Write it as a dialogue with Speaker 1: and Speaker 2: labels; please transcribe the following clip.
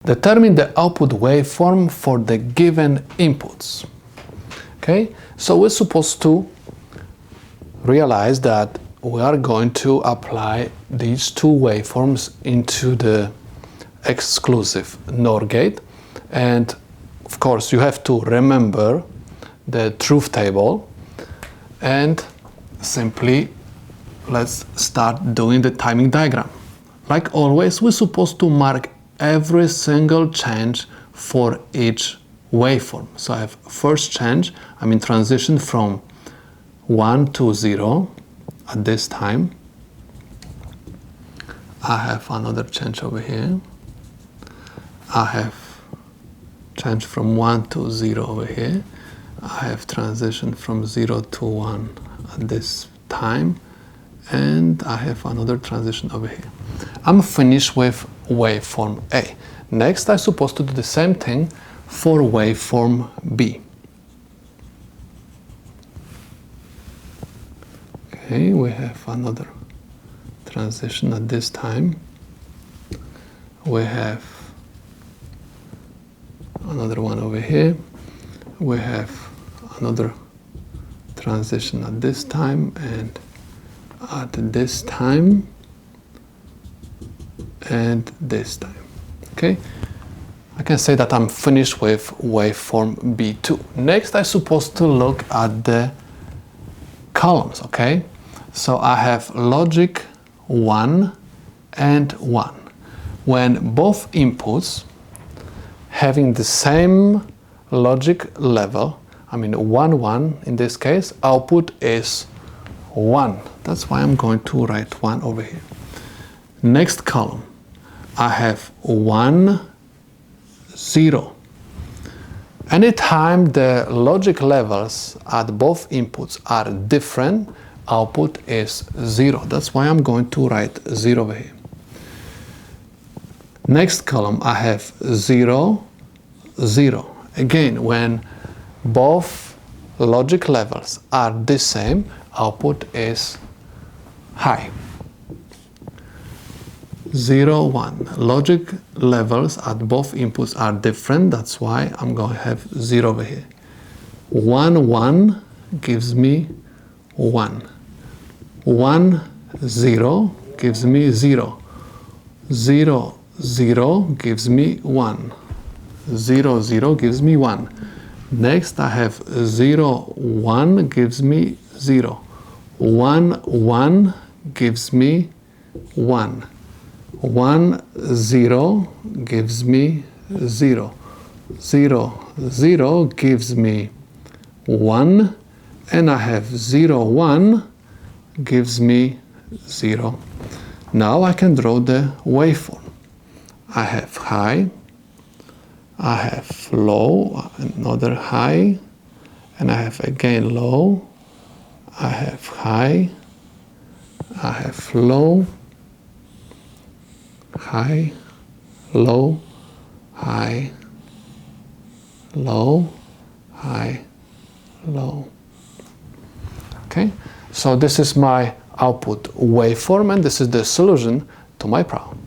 Speaker 1: Determine the output waveform for the given inputs. Okay, so we're supposed to realize that we are going to apply these two waveforms into the exclusive NOR gate, and of course you have to remember the truth table, and simply let's start doing the timing diagram. Like always, we're supposed to mark every single change for each waveform. So I have first change, transition from 1 to 0 at this time. I have another change over here. I have change from 1 to 0 over here. I have transition from 0 to 1 at this time. And I have another transition over here. I'm finished with waveform A. Next, I'm supposed to do the same thing for waveform B. Okay, we have another transition at this time. We have another one over here. We have another transition at this time and at this time and this time. Okay, I can say that I'm finished with waveform B2. Next, I'm supposed to look at the columns. Okay, so I have logic 1 and 1. When both inputs having the same logic level, 1, 1 in this case, output is 1. That's why I'm going to write 1 over here. Next column, I have 1, 0. Anytime the logic levels at both inputs are different, output is 0. That's why I'm going to write 0 over here. Next column, I have 0, 0. Again, when both logic levels are the same, output is high. 0, 1. Logic levels at both inputs are different. That's why I'm going to have 0 over here. 1, 1 gives me 1. 1, 0 gives me 0. 0, 0 gives me 1. 0, 0 gives me 1. Next, I have 0, 1 gives me 0. 1, 1 gives me 1. 1, 0 gives me 0. 0, 0 gives me 1. And I have 0, 1 gives me 0. Now I can draw the waveform. I have high, I have low, another high, and I have again low. I have high, I have low, high, low, high, low, high, low. Okay, so this is my output waveform, and this is the solution to my problem.